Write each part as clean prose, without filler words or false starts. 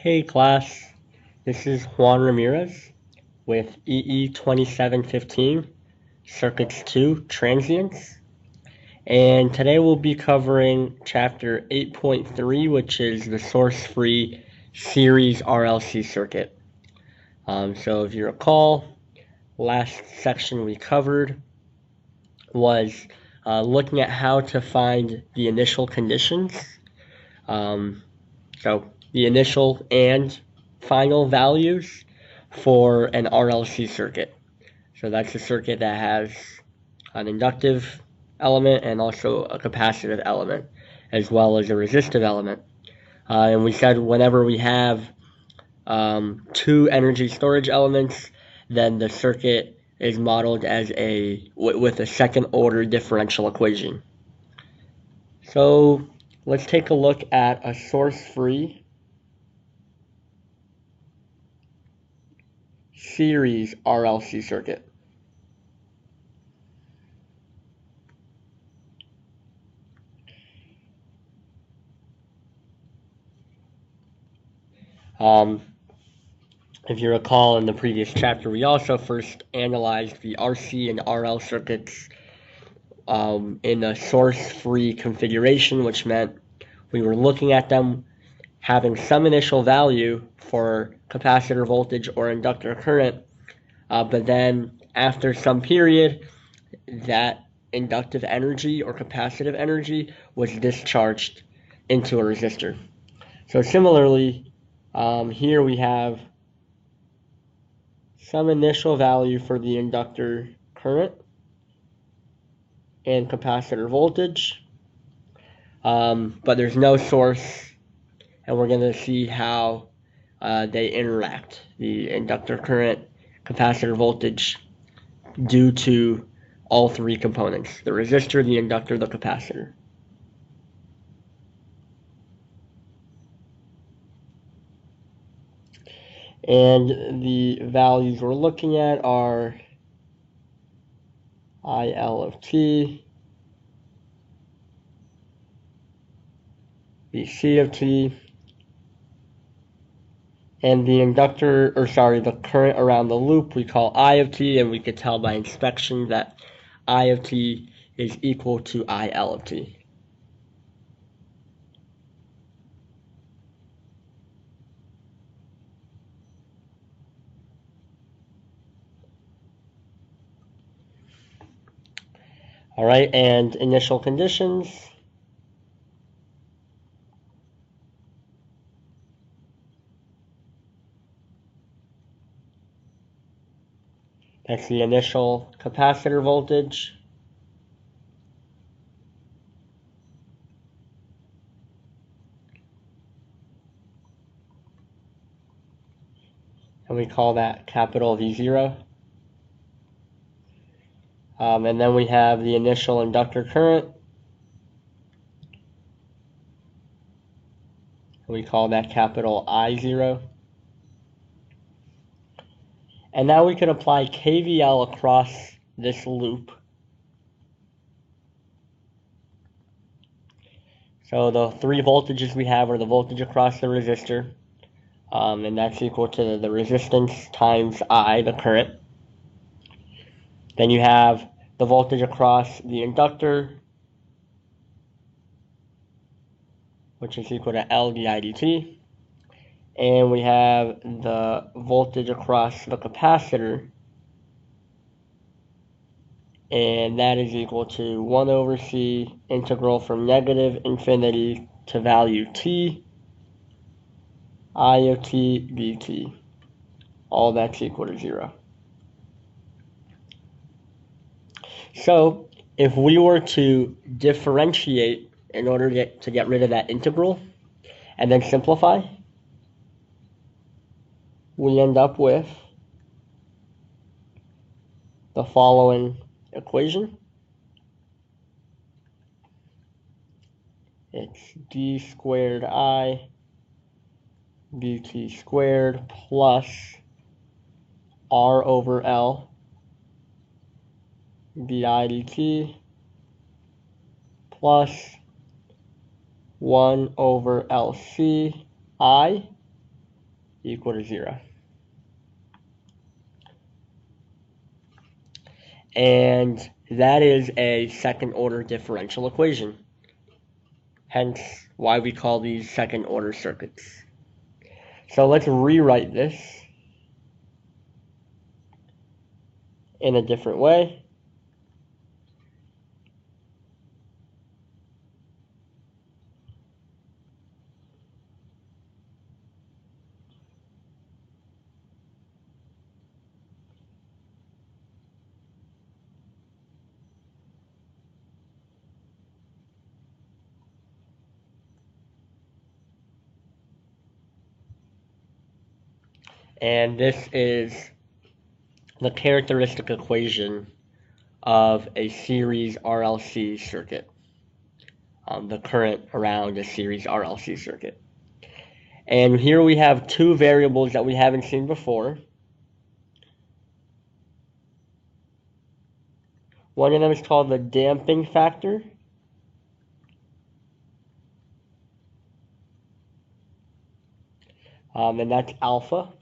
Hey class, this is Juan Ramirez with EE2715, Circuits 2, Transients. And today we'll be covering Chapter 8.3, which is the source-free series RLC circuit. So if you recall, last section we covered was looking at how to find the initial conditions. So the initial and final values for an RLC circuit. So that's a circuit that has an inductive element and also a capacitive element, as well as a resistive element. And we said whenever we have two energy storage elements, then the circuit is modeled as with a second order differential equation. So let's take a look at a source-free series RLC circuit. If you recall in the previous chapter, we also first analyzed the RC and RL circuits in a source-free configuration, which meant we were looking at them having some initial value for capacitor voltage or inductor current, but then after some period, that inductive energy or capacitive energy was discharged into a resistor. So similarly, here we have some initial value for the inductor current and capacitor voltage, but there's no source, and we're going to see how they interact, the inductor current, capacitor voltage, due to all three components, the resistor, the inductor, the capacitor. And the values we're looking at are IL of t, VC of t, and the the current around the loop we call I of t, and we could tell by inspection that I of t is equal to IL of t. All right, and initial conditions. That's the initial capacitor voltage. And we call that capital V0. And then we have the initial inductor current. We call that capital I0. And now we can apply KVL across this loop. So the three voltages we have are the voltage across the resistor, and that's equal to the resistance times I, the current. Then you have the voltage across the inductor, which is equal to L di dt. And we have the voltage across the capacitor, and that is equal to 1 over C integral from negative infinity to value t, I of t dt. All that's equal to 0. So if we were to differentiate in order to get rid of that integral and then simplify, we end up with the following equation. It's d squared I dt squared plus r over L di dt plus 1 over LC I equal to 0. And that is a second order differential equation. Hence why we call these second order circuits. So let's rewrite this in a different way. And this is the characteristic equation of a series RLC circuit. The current around a series RLC circuit. And here we have two variables that we haven't seen before. One of them is called the damping factor. And that's alpha.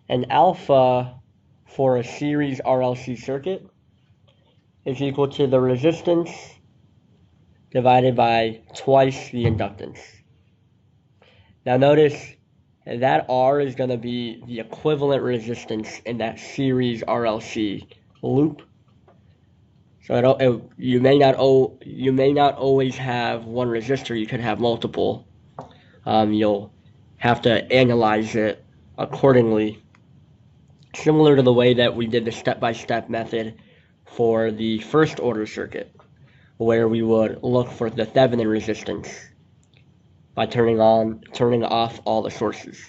And alpha for a series RLC circuit is equal to the resistance divided by twice the inductance. Now notice that R is going to be the equivalent resistance in that series RLC loop. So you may not always have one resistor. You could have multiple. You'll have to analyze it accordingly, similar to the way that we did the step-by-step method for the first order circuit, where we would look for the Thevenin resistance by turning off all the sources.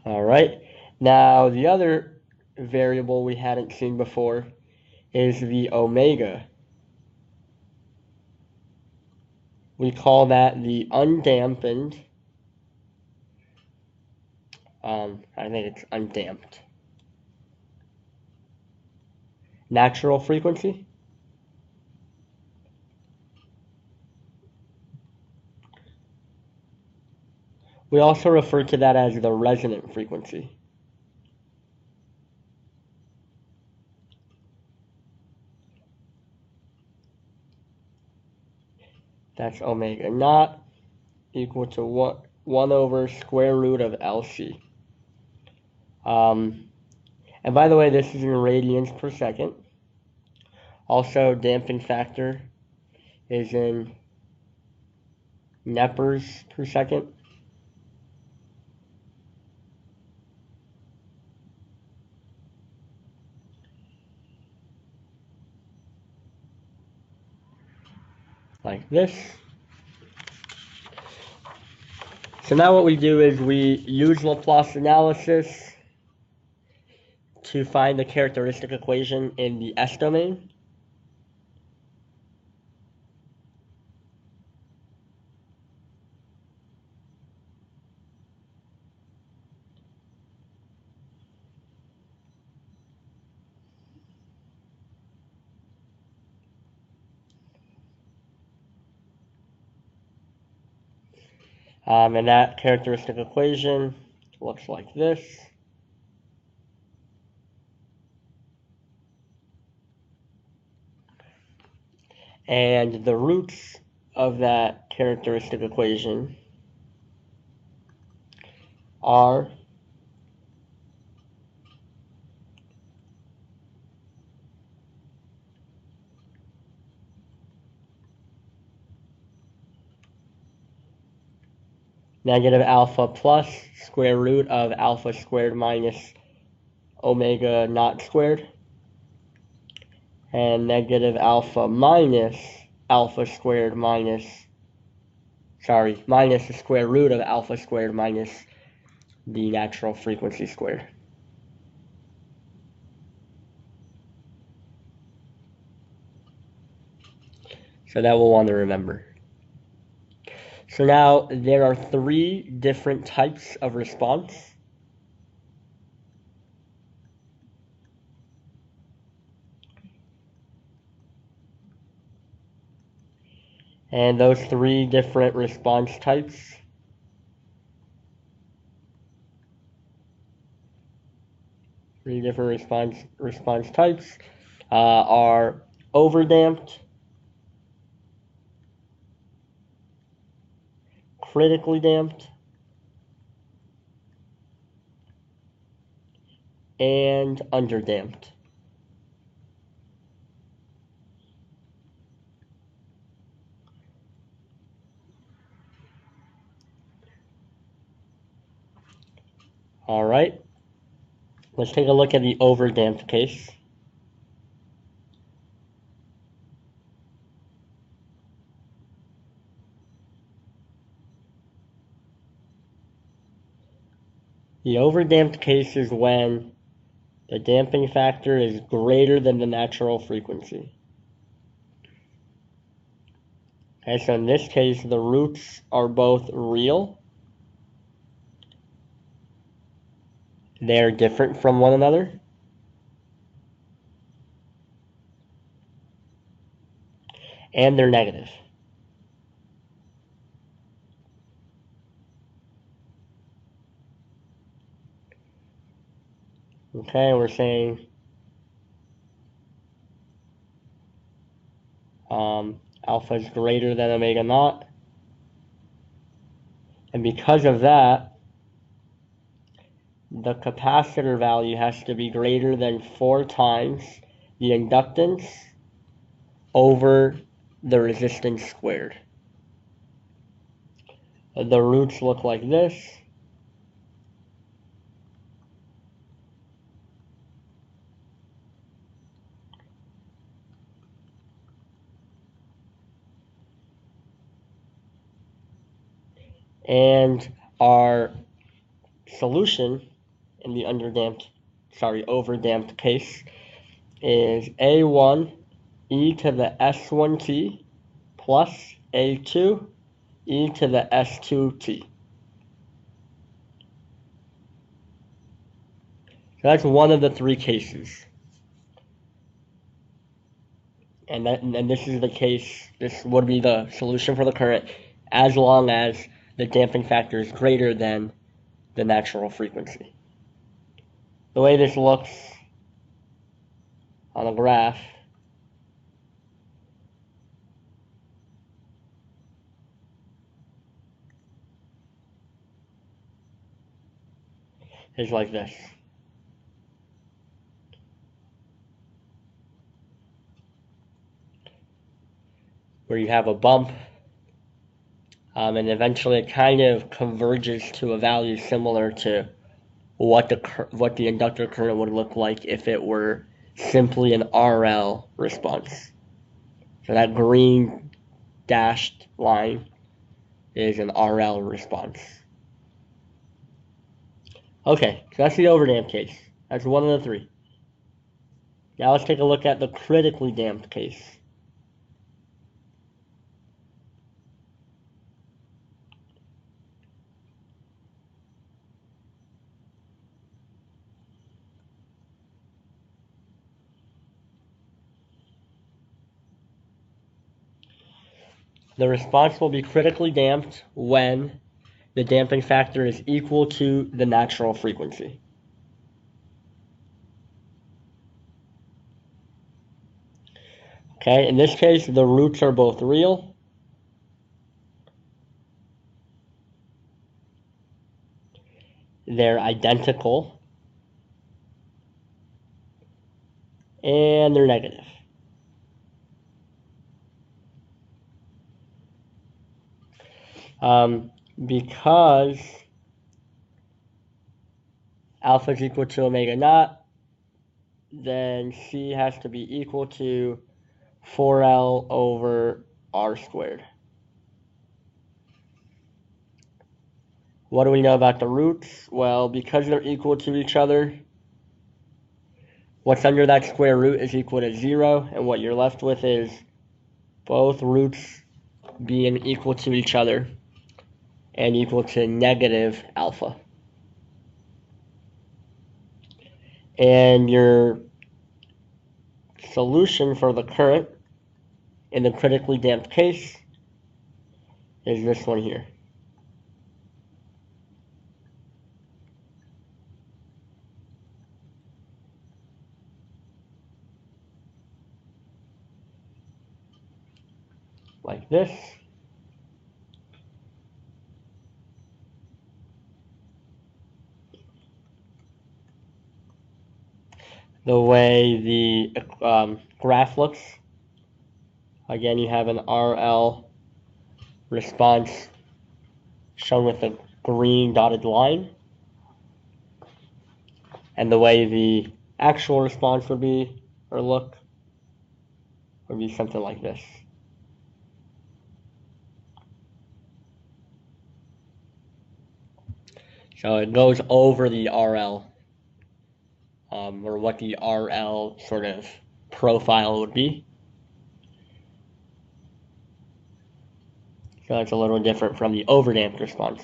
All right, now the other variable we hadn't seen before is the omega. We call that the undampened, I think it's undamped, natural frequency. We also refer to that as the resonant frequency. That's omega naught equal to 1 over square root of LC. And by the way, this is in radians per second. Also, damping factor is in nepers per second. Like this. So now what we do is we use Laplace analysis to find the characteristic equation in the S domain. And that characteristic equation looks like this. And the roots of that characteristic equation are negative alpha plus square root of alpha squared minus omega naught squared, and negative alpha minus alpha squared minus the square root of alpha squared minus the natural frequency squared. So that we'll want to remember. So now there are three different types of response. And those three different response types are overdamped, critically damped, and underdamped. All right, let's take a look at the overdamped case. The overdamped case is when the damping factor is greater than the natural frequency. Okay, so in this case, the roots are both real. They're different from one another. And they're negative. Okay, we're saying alpha is greater than omega naught. And because of that, the capacitor value has to be greater than 4 times the inductance over the resistance squared. The roots look like this. And our solution in the overdamped case is A1 e to the S1t plus A2 e to the S2t. So that's one of the three cases. And this is the case, this would be the solution for the current as long as the damping factor is greater than the natural frequency. The way this looks on a graph is like this. Where you have a bump, and eventually it kind of converges to a value similar to what the inductor current would look like if it were simply an RL response. So that green dashed line is an RL response. Okay, so that's the overdamped case. That's one of the three. Now let's take a look at the critically damped case. The response will be critically damped when the damping factor is equal to the natural frequency. Okay, in this case, the roots are both real. They're identical. And they're negative. Because alpha is equal to omega naught, then C has to be equal to 4L over R squared. What do we know about the roots? Well, because they're equal to each other, what's under that square root is equal to 0, and what you're left with is both roots being equal to each other and equal to negative alpha. And your solution for the current in the critically damped case is this one here. Like this. The way the graph looks, again, you have an RL response shown with a green dotted line. And the way the actual response would be, or look, would be something like this. So it goes over the RL, or what the RL sort of profile would be. So it's a little different from the overdamped response.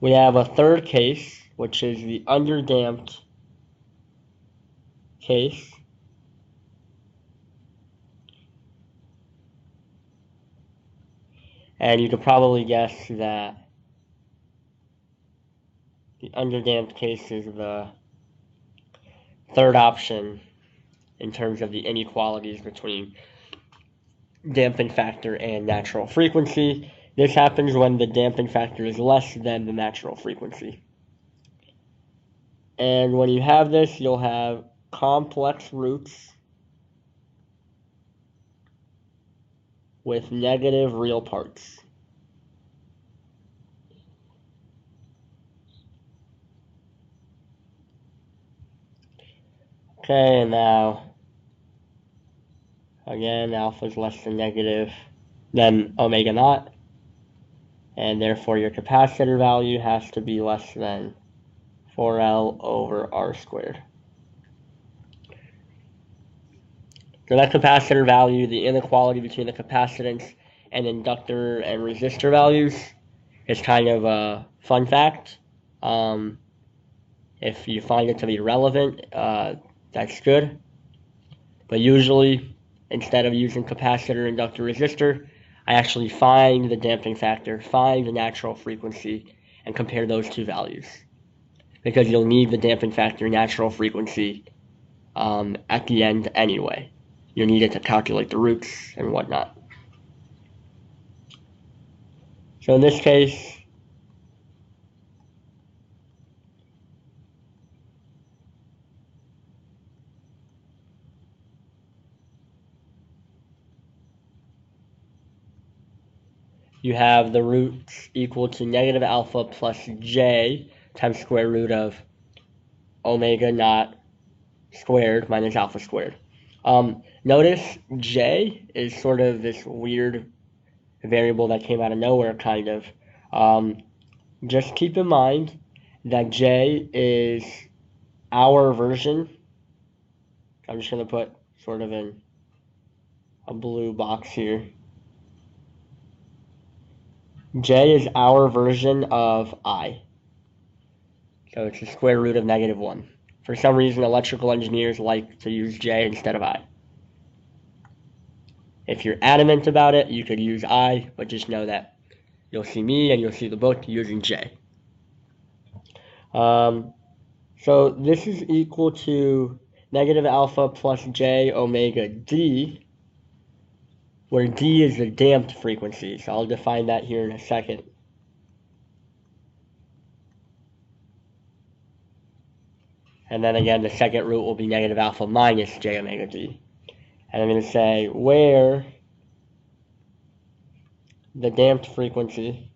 We have a third case, which is the underdamped case. And you could probably guess that the underdamped case is the third option in terms of the inequalities between damping factor and natural frequency. This happens when the damping factor is less than the natural frequency. And when you have this, you'll have complex roots with negative real parts. Okay, and now, again, alpha is less than omega naught, and therefore your capacitor value has to be less than 4L over R squared. So that capacitor value, the inequality between the capacitance and inductor and resistor values, is kind of a fun fact. If you find it to be relevant, that's good. But usually, instead of using capacitor, inductor, resistor, I actually find the damping factor, find the natural frequency, and compare those two values. Because you'll need the damping factor, natural frequency, at the end anyway. You'll need it to calculate the roots and whatnot. So in this case, you have the roots equal to negative alpha plus j times square root of omega naught squared minus alpha squared. Notice j is sort of this weird variable that came out of nowhere, kind of. Just keep in mind that j is our version. I'm just going to put sort of in a blue box here. J is our version of I. So it's the square root of negative 1. For some reason, electrical engineers like to use J instead of I. If you're adamant about it, you could use I, but just know that you'll see me and you'll see the book using J. So this is equal to negative alpha plus j omega d, where d is the damped frequency. So I'll define that here in a second. And then again, the second root will be negative alpha minus j omega d. And I'm going to say where the damped frequency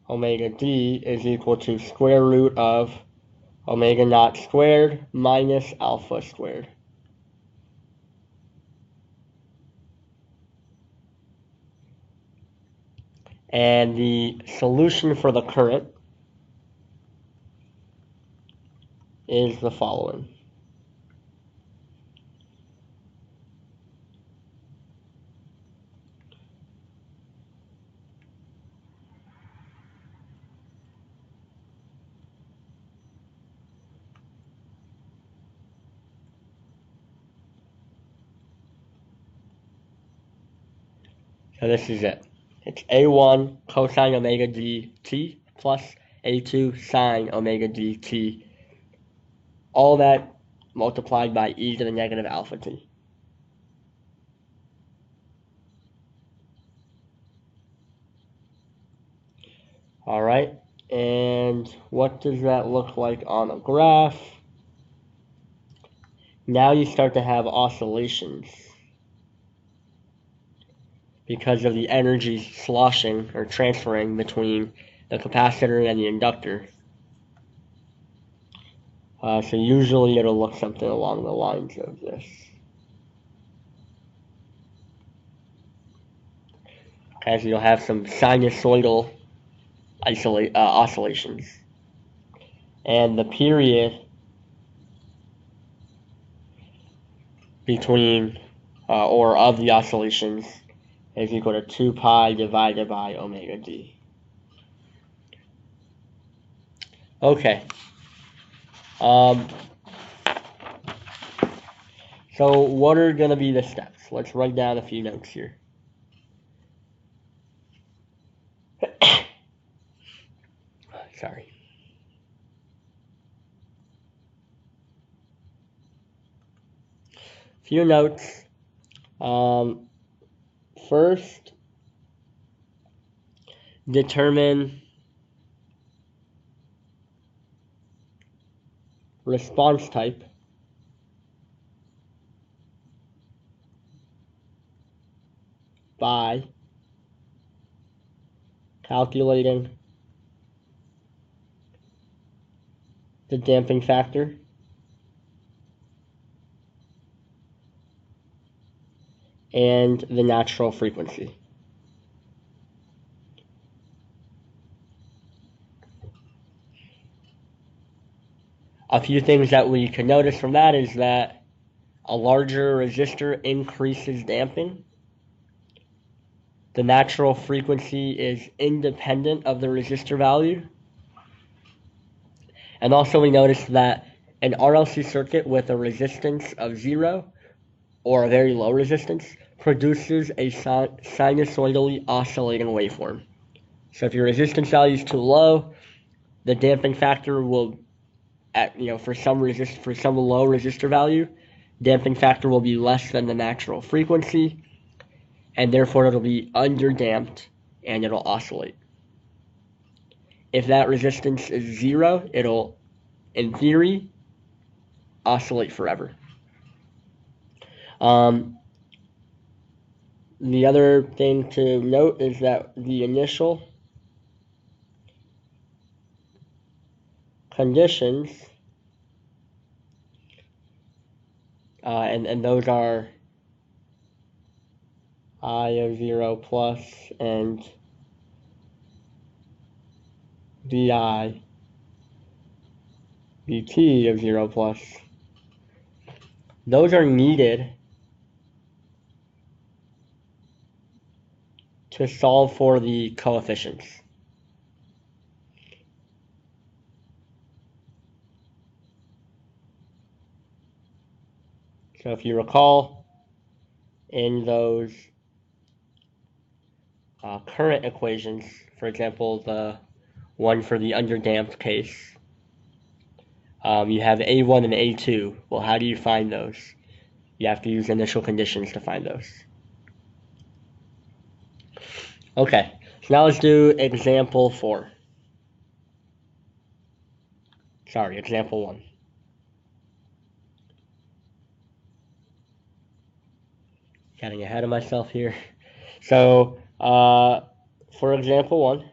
omega d is equal to square root of omega naught squared minus alpha squared. And the solution for the current is the following. So this is it. It's A1 cosine omega dt plus A2 sine omega dt. All that multiplied by e to the negative alpha t. All right, and what does that look like on a graph? Now you start to have oscillations because of the energy sloshing or transferring between the capacitor and the inductor. So usually it'll look something along the lines of this. Okay, so you'll have some sinusoidal oscillations. And the period between or of the oscillations is equal to 2 pi divided by omega d. Okay. So what are going to be the steps? Let's write down a few notes here. Sorry. Few notes. First, determine response type by calculating the damping factor and the natural frequency. A few things that we can notice from that is that a larger resistor increases damping. The natural frequency is independent of the resistor value. And also we notice that an RLC circuit with a resistance of 0 or a very low resistance produces a sinusoidally oscillating waveform. So if your resistance value is too low, the damping factor will, for some low resistor value, damping factor will be less than the natural frequency, and therefore it'll be underdamped and it'll oscillate. If that resistance is 0, it'll, in theory, oscillate forever. The other thing to note is that the initial conditions, and those are I of 0 plus and di dt of 0 plus, those are needed to solve for the coefficients. So if you recall, in those current equations, for example, the one for the underdamped case, you have A1 and A2. Well, how do you find those? You have to use initial conditions to find those. Okay, so now let's do example 4. Sorry, example 1. Getting ahead of myself here. So, for example 1,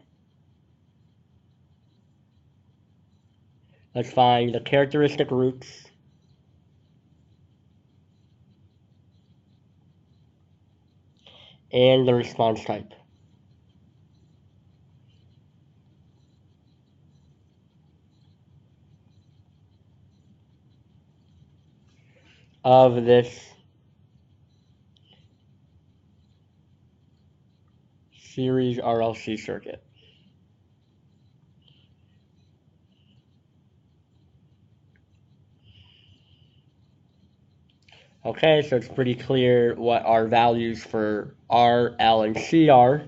let's find the characteristic roots and the response type. Of this series RLC circuit. Okay, so it's pretty clear what our values for R, L, and C are.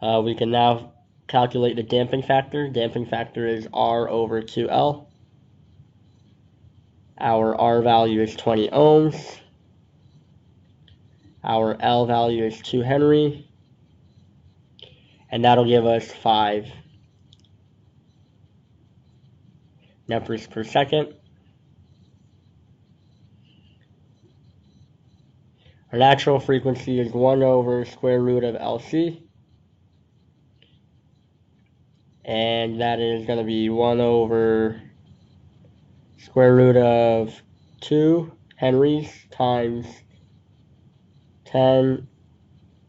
We can now calculate the damping factor. Damping factor is R over 2L. Our R value is 20 ohms. Our L value is 2 Henry. And that'll give us 5 nepers per second. Our natural frequency is 1 over square root of LC. And that is going to be 1 over square root of 2 Henrys times 10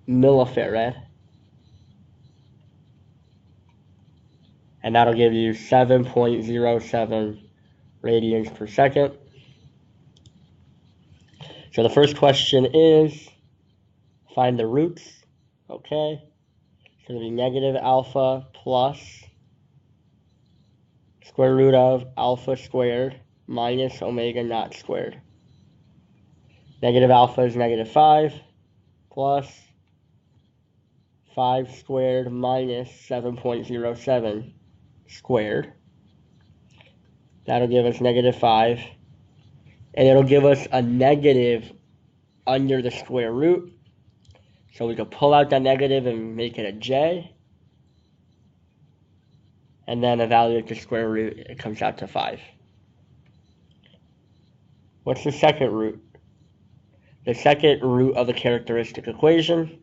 millifarad. And that'll give you 7.07 radians per second. So the first question is, find the roots. Okay, it's going to be negative alpha plus square root of alpha squared minus omega naught squared. Negative alpha is negative 5 plus 5 squared minus 7.07 squared. That'll give us negative 5. And it'll give us a negative under the square root. So we can pull out that negative and make it a j. And then evaluate the square root, it comes out to 5. What's the second root? The second root of the characteristic equation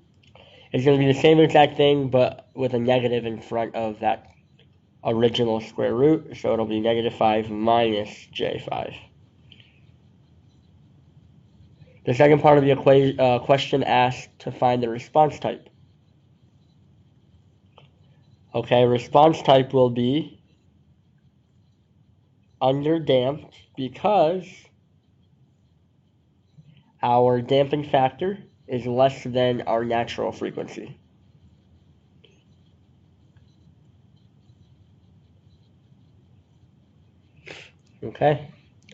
is going to be the same exact thing, but with a negative in front of that original square root. So it'll be negative 5 minus j5. The second part of the question asks to find the response type. Okay, response type will be underdamped because our damping factor is less than our natural frequency. Okay,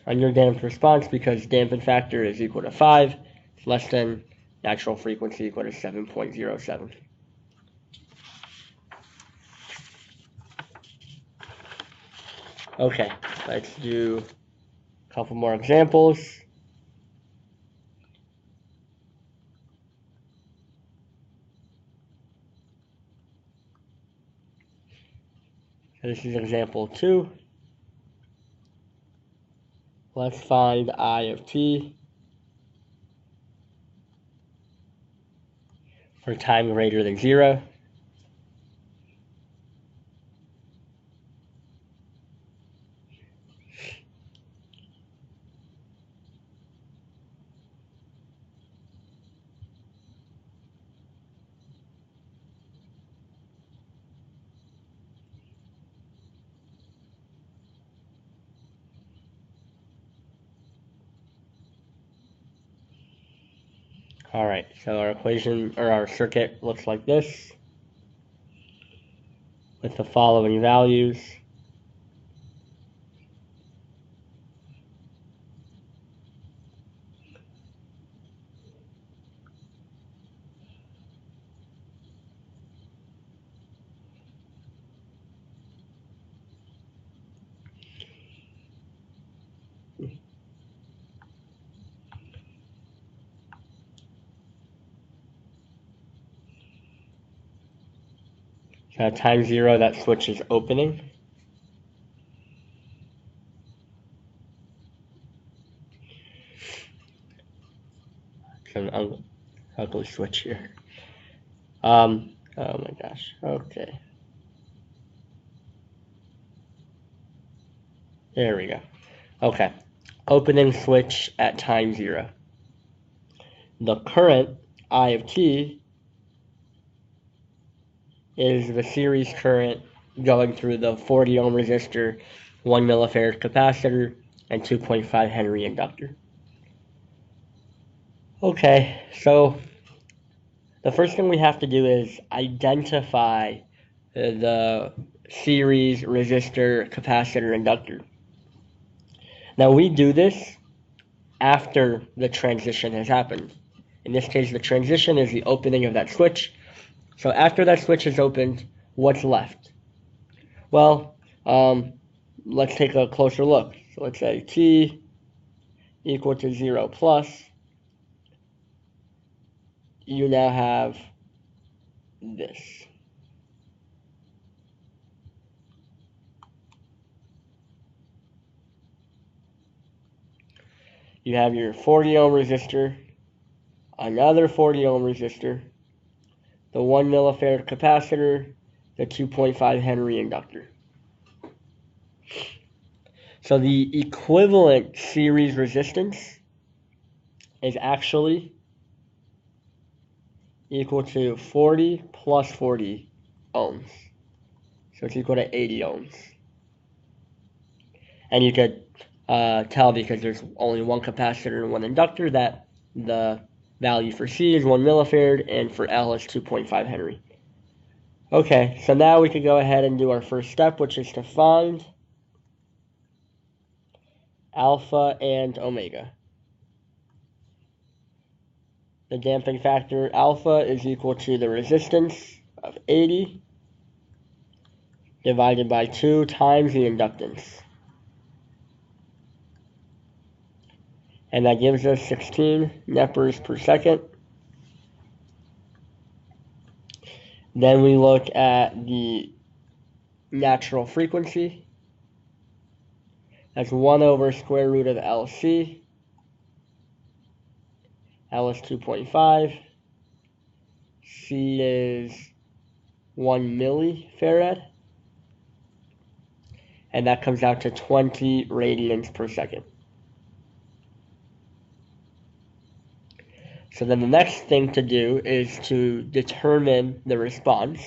underdamped response because damping factor is equal to 5, it's less than natural frequency equal to 7.07. Okay, let's do a couple more examples. So this is example 2. Let's find I of t for time greater than 0. Alright, so our equation, or our circuit looks like this, with the following values. So at time 0, that switch is opening. It's an ugly switch here. Oh my gosh, okay. There we go. Okay, opening switch at time 0. The current, I of t, is the series current going through the 40 ohm resistor, 1 millifarad capacitor, and 2.5 Henry inductor. Okay, so the first thing we have to do is identify the series resistor, capacitor, inductor. Now we do this after the transition has happened. In this case, the transition is the opening of that switch. So after that switch is opened, what's left? Well, let's take a closer look. So let's say t equal to 0 plus. You now have this. You have your 40 ohm resistor, another 40 ohm resistor, the 1 millifarad capacitor, the 2.5 Henry inductor. So the equivalent series resistance is actually equal to 40 plus 40 ohms. So it's equal to 80 ohms. And you could tell, because there's only one capacitor and one inductor, that the value for C is 1 millifarad and for L is 2.5 Henry. Okay, so now we could go ahead and do our first step, which is to find alpha and omega. The damping factor alpha is equal to the resistance of 80 divided by 2 times the inductance. And that gives us 16 nepers per second. Then we look at the natural frequency. That's 1 over square root of LC. L is 2.5. C is 1 millifarad. And that comes out to 20 radians per second. So then the next thing to do is to determine the response.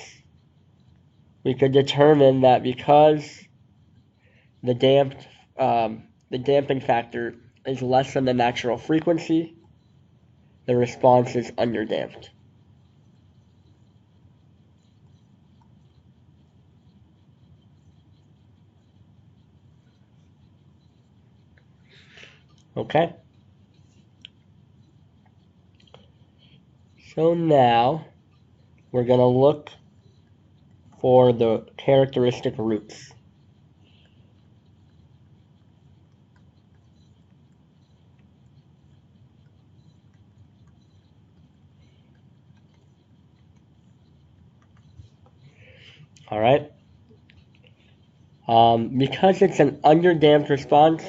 We could determine that because the damping factor is less than the natural frequency, the response is underdamped. Okay? So now we're going to look for the characteristic roots. All right? Because it's an underdamped response,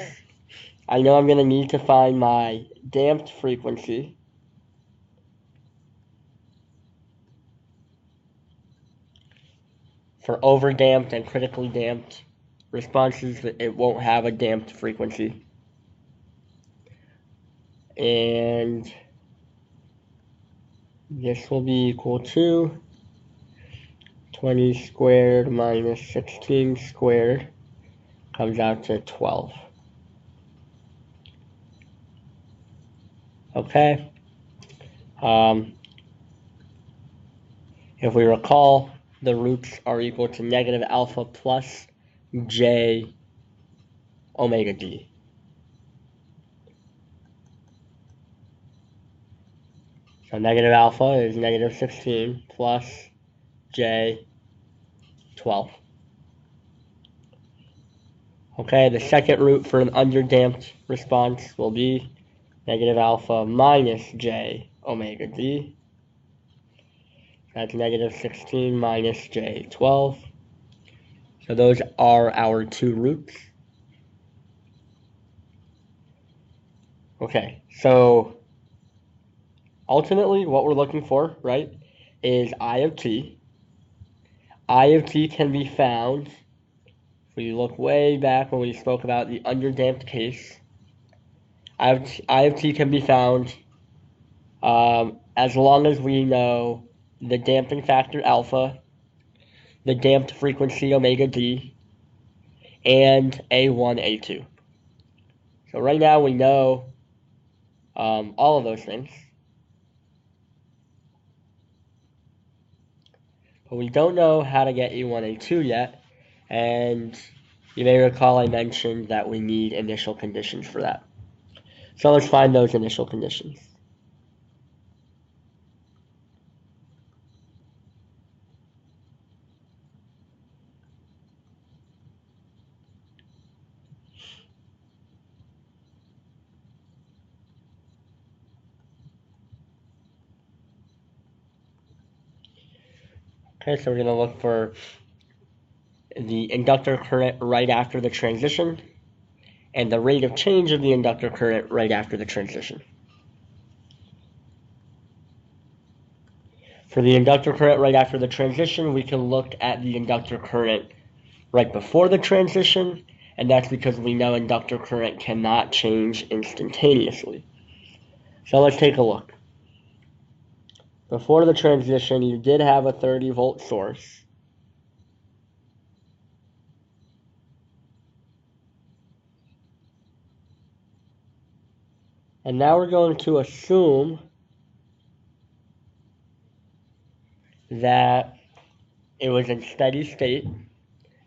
I know I'm going to need to find my damped frequency. For overdamped and critically damped responses, it won't have a damped frequency. And this will be equal to 20 squared minus 16 squared comes out to 12. Okay. If we recall, the roots are equal to negative alpha plus j omega d. So negative alpha is negative 16 plus j 12. Okay, the second root for an underdamped response will be negative alpha minus j omega d. That's negative 16 minus j 12. So those are our two roots. Okay, so ultimately what we're looking for, right, is I of t. I of t can be found, if we look way back when we spoke about the underdamped case, I of t can be found as long as we know the damping factor alpha, the damped frequency omega d, and A1, A2. So right now we know all of those things. But we don't know how to get A1, A2 yet. And you may recall I mentioned that we need initial conditions for that. So let's find those initial conditions. Okay, so we're going to look for the inductor current right after the transition and the rate of change of the inductor current right after the transition. For the inductor current right after the transition, we can look at the inductor current right before the transition, and that's because we know inductor current cannot change instantaneously. So let's take a look. Before the transition, you did have a 30-volt source. And now we're going to assume that it was in steady state,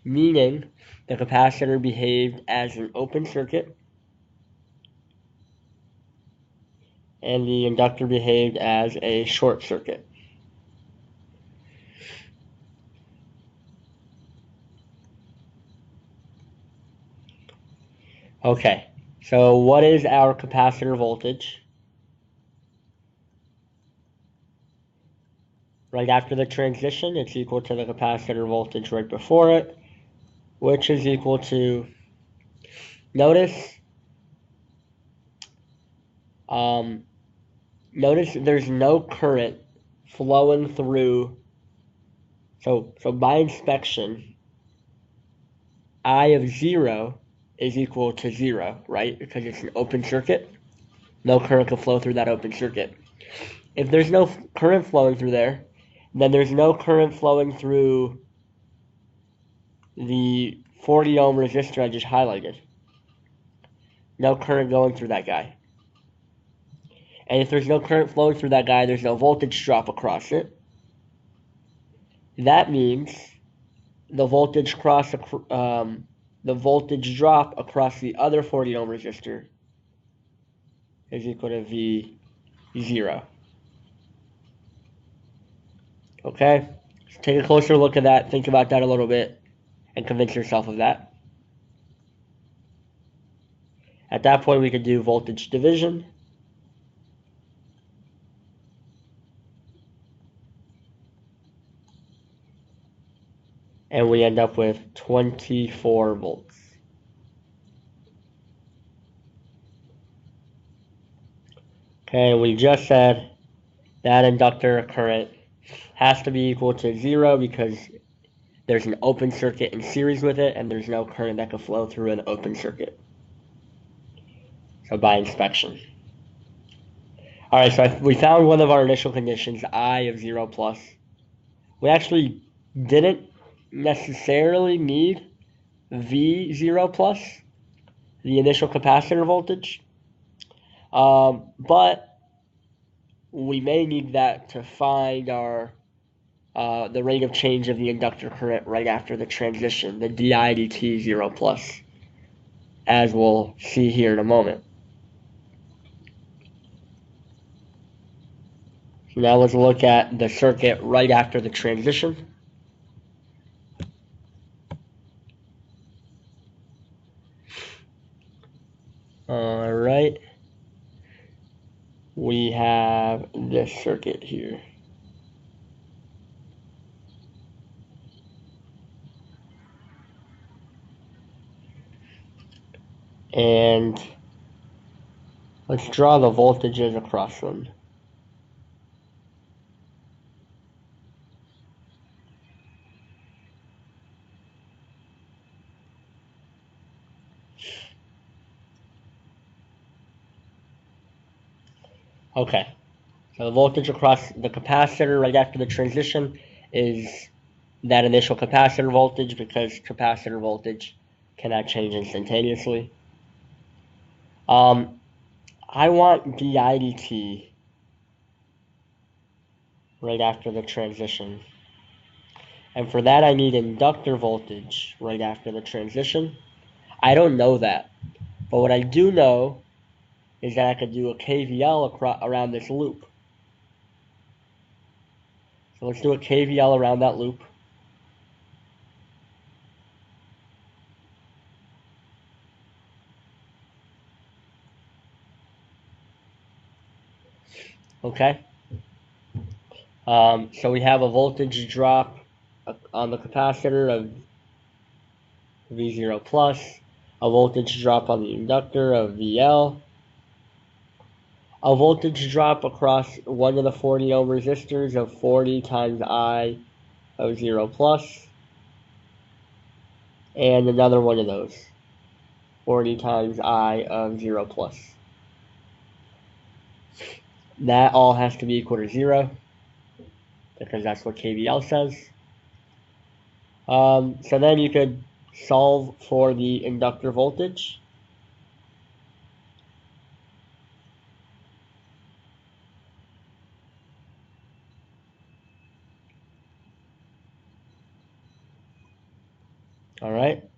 meaning the capacitor behaved as an open circuit and the inductor behaved as a short circuit. Okay, so what is our capacitor voltage? Right after the transition, it's equal to the capacitor voltage right before it, which is equal to, notice there's no current flowing through, so by inspection, I of 0 is equal to 0, right? Because it's an open circuit. No current can flow through that open circuit. If there's no current flowing through there, then there's no current flowing through the 40 ohm resistor I just highlighted. No current going through that guy. And if there's no current flowing through that guy, there's no voltage drop across it. That means the voltage drop across the other 40 ohm resistor is equal to V0. Okay, so take a closer look at that, think about that a little bit, and convince yourself of that. At that point, we could do voltage division. And we end up with 24 volts. Okay, we just said that inductor current has to be equal to 0 because there's an open circuit in series with it, and there's no current that can flow through an open circuit. So by inspection. All right, so we found one of our initial conditions, I of 0 plus. We actually didn't necessarily need V0 plus, the initial capacitor voltage, but we may need that to find our the rate of change of the inductor current right after the transition, the dIdt 0 plus, as we'll see here in a moment. So now let's look at the circuit right after the transition. All right, we have this circuit here. And let's draw the voltages across them. Okay, so the voltage across the capacitor right after the transition is that initial capacitor voltage because capacitor voltage cannot change instantaneously. I want dIdt right after the transition. And for that, I need inductor voltage right after the transition. I don't know that. But what I do know is that I could do a KVL around this loop. So let's do a KVL around that loop. Okay. So we have a voltage drop on the capacitor of V0 plus, a voltage drop on the inductor of VL, a voltage drop across one of the 40 ohm resistors of 40 times I of 0 plus, and another one of those, 40 times I of 0 plus. That all has to be equal to 0, because that's what KVL says. So then you could solve for the inductor voltage. All right.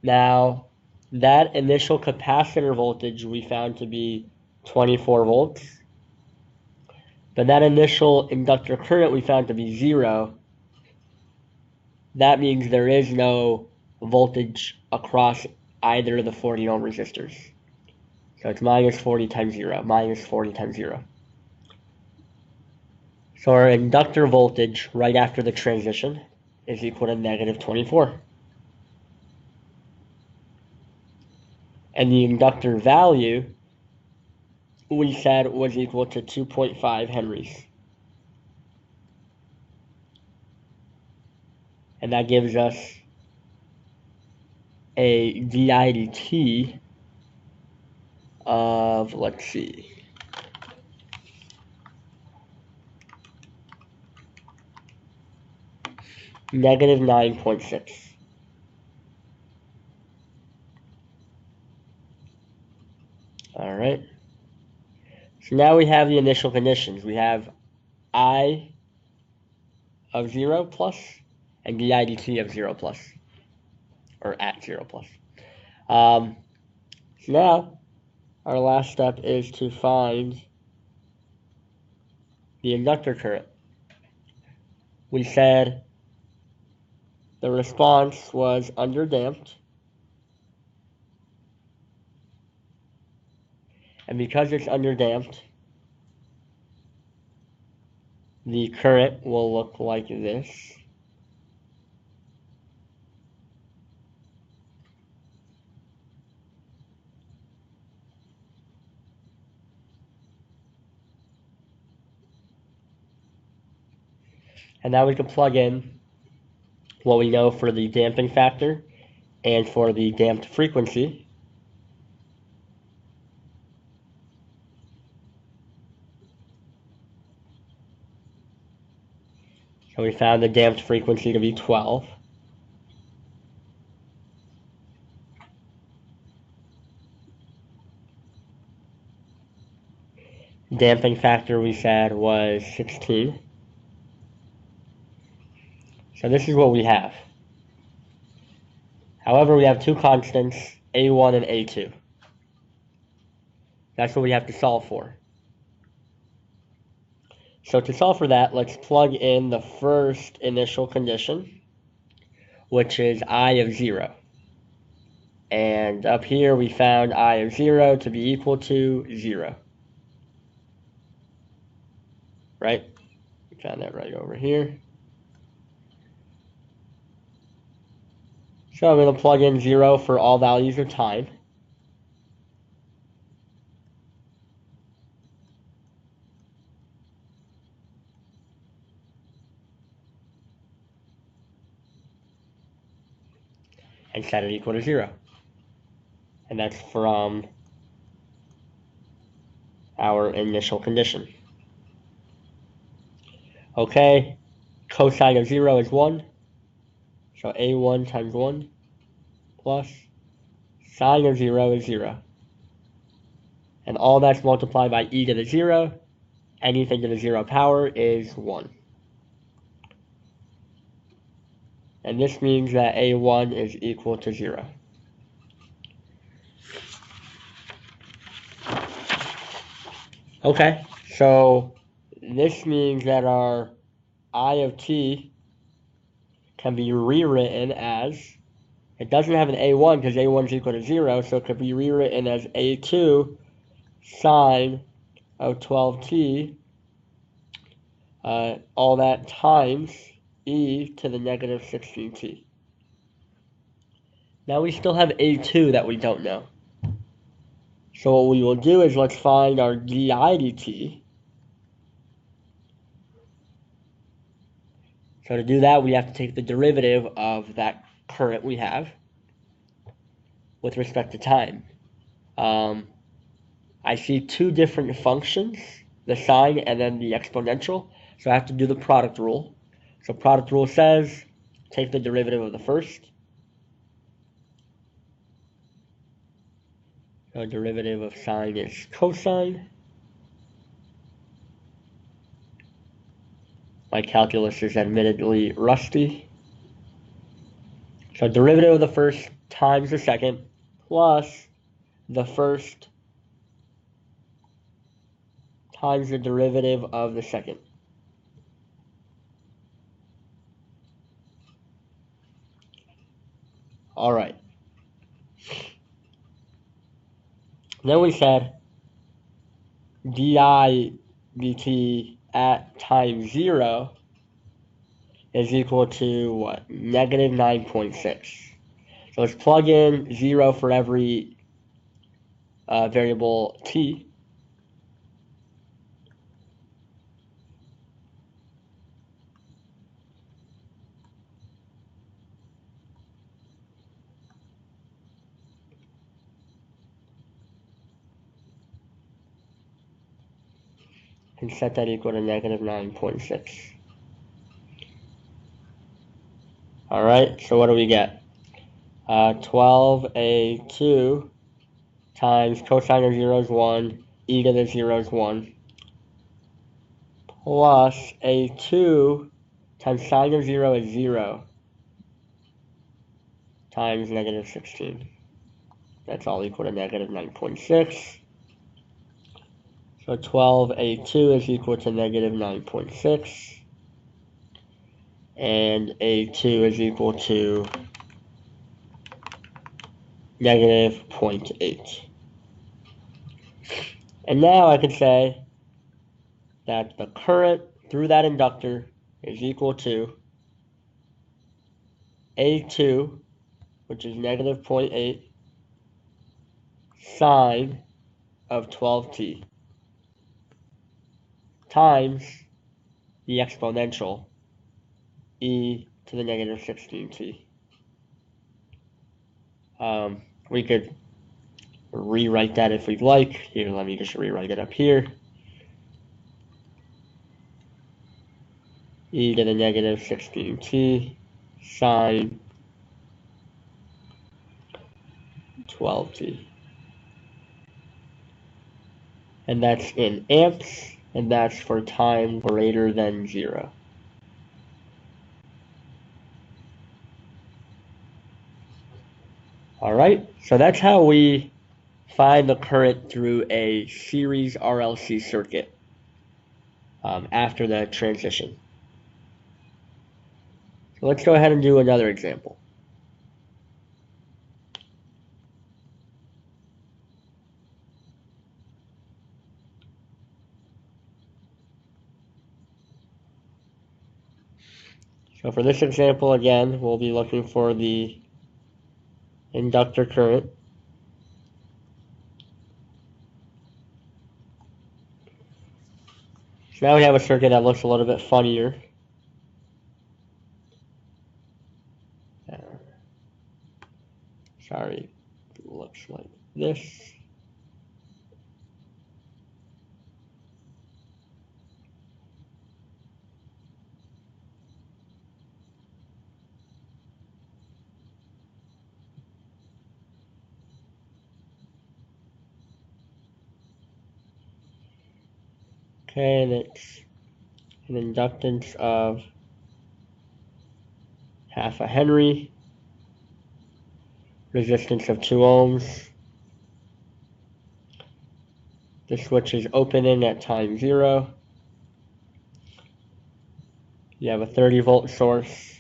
Now, that initial capacitor voltage we found to be 24 volts. But that initial inductor current we found to be 0. That means there is no voltage across either of the 40 ohm resistors. So it's minus 40 times 0, minus 40 times 0. So our inductor voltage right after the transition is equal to negative 24. And the inductor value we said was equal to 2.5 henries. And that gives us a dIdt of, let's see, negative 9.6. All right. So now we have the initial conditions. We have I of 0 plus and dIdt of 0 plus, or at 0 plus. So now our last step is to find the inductor current. We said the response was underdamped, and because it's underdamped, the current will look like this. And now we can plug in what we know for the damping factor and for the damped frequency. So we found the damped frequency to be 12. Damping factor we said was 16. So this is what we have. However, we have two constants, A1 and A2. That's what we have to solve for. So to solve for that, let's plug in the first initial condition, which is I of 0. And up here we found I of 0 to be equal to 0. Right? We found that right over here. So I'm going to plug in 0 for all values of time. And set it equal to 0. And that's from our initial condition. Okay, cosine of 0 is 1. So A1 times 1 plus sine of 0 is 0. And all that's multiplied by e to the 0. Anything to the 0 power is 1. And this means that A1 is equal to 0. Okay, so this means that our I of t can be rewritten as, it doesn't have an a1 because a1 is equal to 0, so it could be rewritten as a2 sine of 12t, all that times e to the negative 16t. Now we still have a2 that we don't know. So what we will do is let's find our di dt. So to do that, we have to take the derivative of that current we have with respect to time. I see two different functions, the sine and then the exponential. So I have to do the product rule. So product rule says, take the derivative of the first. So derivative of sine is cosine. My calculus is admittedly rusty. So derivative of the first times the second plus the first times the derivative of the second. All right. Then we said di dt at time 0 is equal to what? Negative 9.6. So let's plug in 0 for every variable t. And set that equal to negative 9.6. All right, so what do we get? 12a2 times cosine of 0 is 1, e to the 0 is 1, plus a2 times sine of 0 is 0 times negative 16. That's all equal to negative 9.6. So 12a2 is equal to negative 9.6. And a2 is equal to negative 0.8. And now I can say that the current through that inductor is equal to a2, which is negative 0.8, sine of 12t, times the exponential e to the negative 16t. We could rewrite that if we'd like. Here, let me just rewrite it up here. E to the negative 16t sine 12t. And that's in amps, and that's for time greater than 0. All right, so that's how we find the current through a series RLC circuit after the transition. So let's go ahead and do another example. So for this example, again, we'll be looking for the inductor current. So now we have a circuit that looks a little bit funnier. Sorry, it looks like this. Okay, and it's an inductance of half a Henry, resistance of 2 ohms, The switch is opening at time 0. You have a 30 volt source,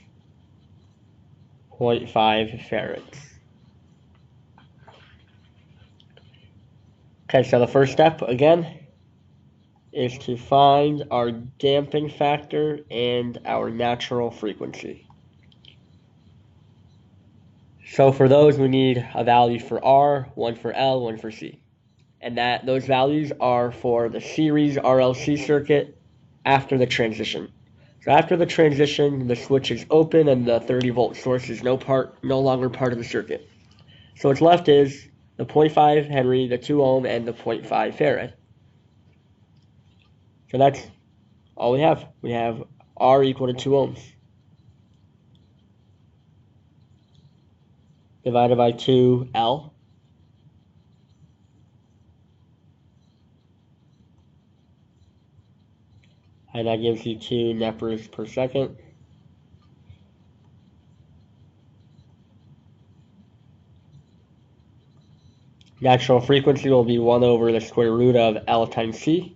0.5 farads. Okay, so the first step, again, is to find our damping factor and our natural frequency. So for those, we need a value for R, one for L, one for C. And those values are for the series RLC circuit after the transition. So after the transition, the switch is open and the 30 volt source is no longer part of the circuit. So what's left is the 0.5 Henry, the 2 ohm, and the 0.5 farad. So that's all we have. We have R equal to 2 ohms divided by 2L. And that gives you 2 nepers per second. Natural frequency will be 1 over the square root of L times C.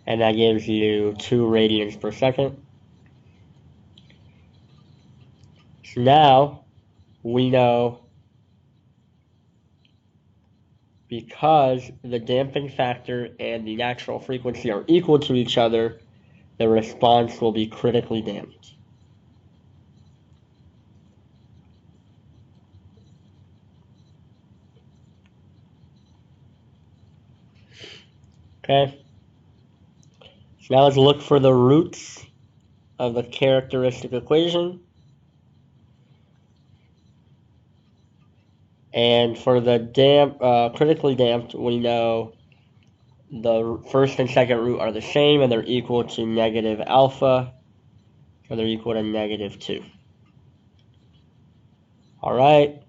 And that gives you 2 radians per second. So now we know, because the damping factor and the natural frequency are equal to each other, the response will be critically damped. Okay? So now let's look for the roots of the characteristic equation. And for the critically damped, we know the first and second root are the same, and they're equal to negative alpha, so they're equal to negative 2. All right,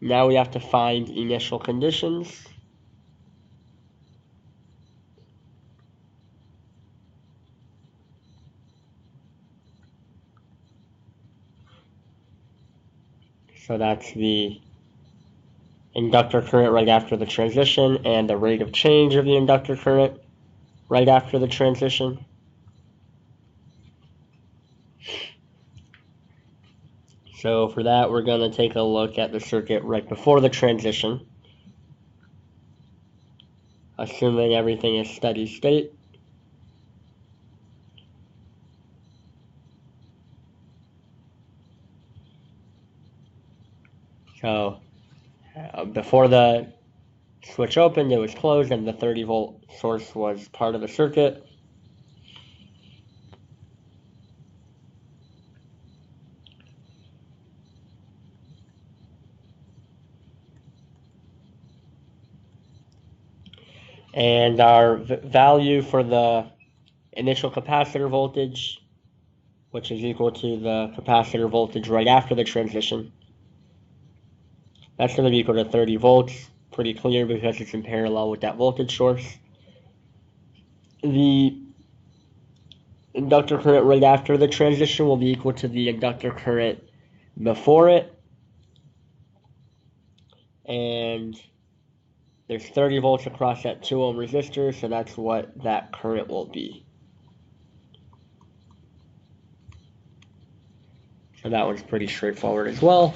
now we have to find initial conditions. So that's the inductor current right after the transition and the rate of change of the inductor current right after the transition. So for that, we're going to take a look at the circuit right before the transition, assuming everything is steady state. So before the switch opened, it was closed and the 30 volt source was part of the circuit. And our value for the initial capacitor voltage, which is equal to the capacitor voltage right after the transition, that's going to be equal to 30 volts. Pretty clear because it's in parallel with that voltage source. The inductor current right after the transition will be equal to the inductor current before it. And there's 30 volts across that 2 ohm resistor, so that's what that current will be. So that one's pretty straightforward as well.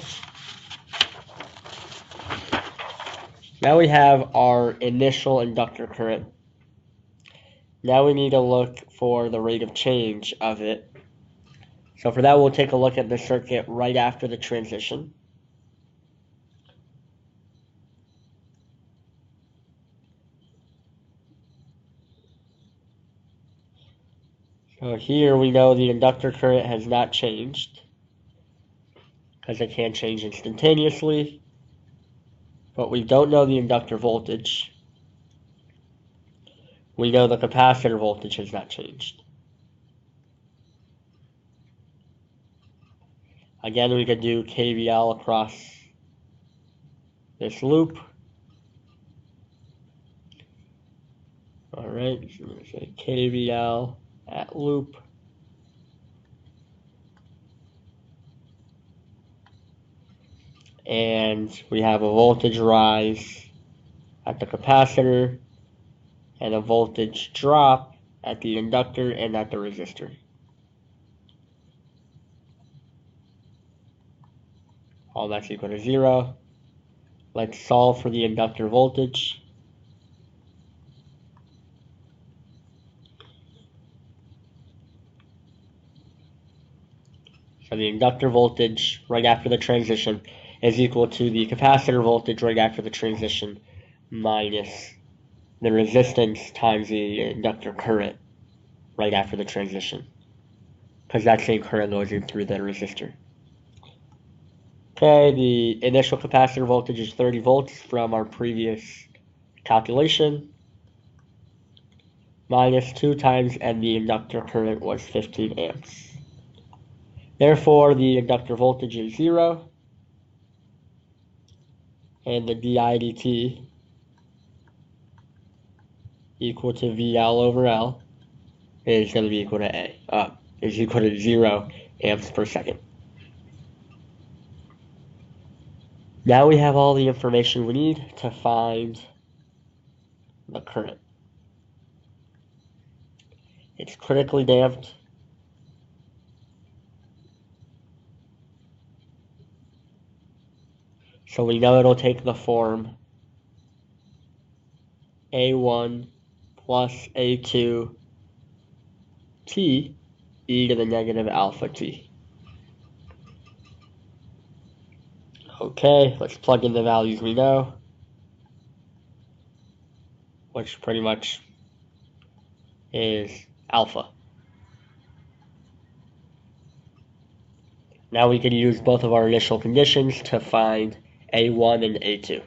Now we have our initial inductor current. Now we need to look for the rate of change of it. So for that, we'll take a look at the circuit right after the transition. So here we know the inductor current has not changed, because it can't change instantaneously. But we don't know the inductor voltage. We know the capacitor voltage has not changed. Again, we could do KVL across this loop. All right, so I'm going to say KVL at loop. and we have a voltage rise at the capacitor and a voltage drop at the inductor and at the resistor. All that's equal to 0. Let's solve for the inductor voltage. So the inductor voltage right after the transition is equal to the capacitor voltage right after the transition minus the resistance times the inductor current right after the transition, because that same current goes in through the resistor. Okay, the initial capacitor voltage is 30 volts from our previous calculation, minus 2 times, and the inductor current was 15 amps. Therefore, the inductor voltage is 0, and the di dt equal to VL over L is going to be equal to is equal to 0 amps per second. Now we have all the information we need to find the current. It's critically damped. So we know it'll take the form A1 plus A2 T e to the negative alpha t. Okay, let's plug in the values we know, which pretty much is alpha. Now we can use both of our initial conditions to find A1 and A2.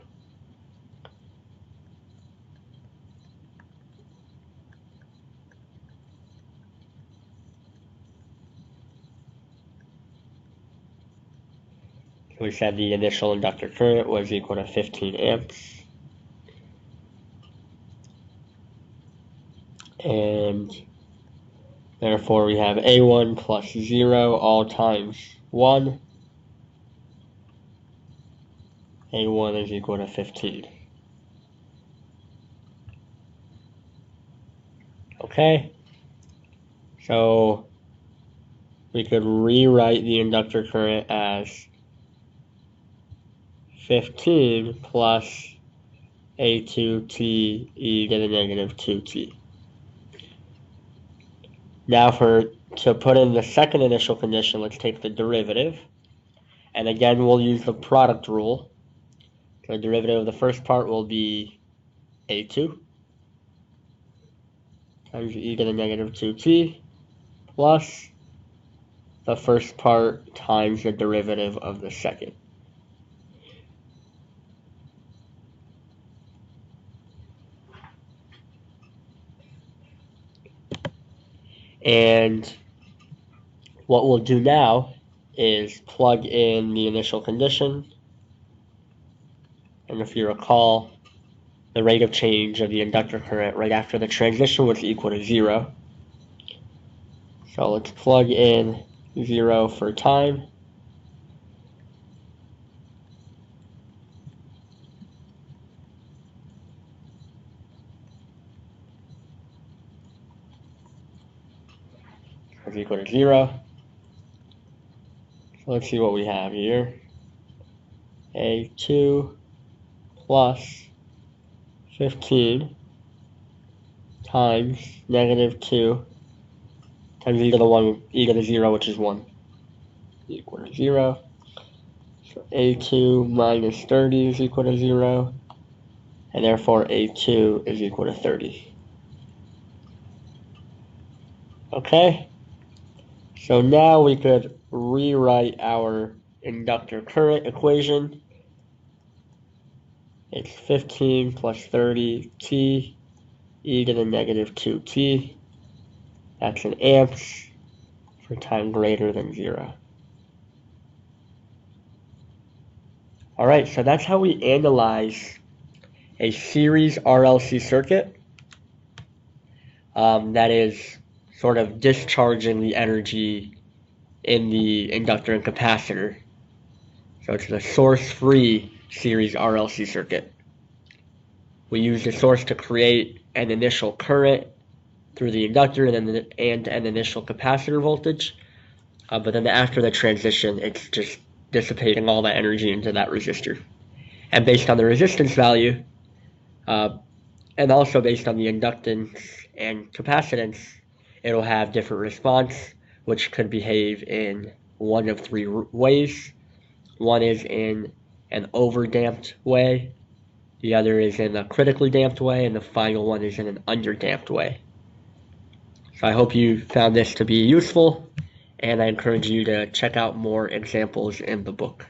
We said the initial inductor current was equal to 15 amps. And therefore we have A1 plus 0 all times 1. A1 is equal to 15. Okay, so we could rewrite the inductor current as 15 plus A2t e to the negative 2t. Now to put in the second initial condition, let's take the derivative. And again, we'll use the product rule. So the derivative of the first part will be A2 times e to the negative 2t plus the first part times the derivative of the second. And what we'll do now is plug in the initial condition. And if you recall, the rate of change of the inductor current right after the transition was equal to 0. So let's plug in 0 for time. Is equal to 0. So let's see what we have here. A2 plus 15 times negative 2 times e to the 1, e to the 0, which is 1, equal to 0. So A2 minus 30 is equal to 0, and therefore A2 is equal to 30. Okay, so now we could rewrite our inductor current equation. It's 15 plus 30 t e to the negative 2t. That's in amps for time greater than 0. Alright, so that's how we analyze a series RLC circuit that is sort of discharging the energy in the inductor and capacitor. So it's the source-free series RLC circuit. We use the source to create an initial current through the inductor and an initial capacitor voltage. But then after the transition, it's just dissipating all that energy into that resistor. And based on the resistance value, and also based on the inductance and capacitance, it'll have different response, which could behave in one of three ways. One is in an overdamped way, the other is in a critically damped way, and the final one is in an underdamped way. So I hope you found this to be useful, and I encourage you to check out more examples in the book.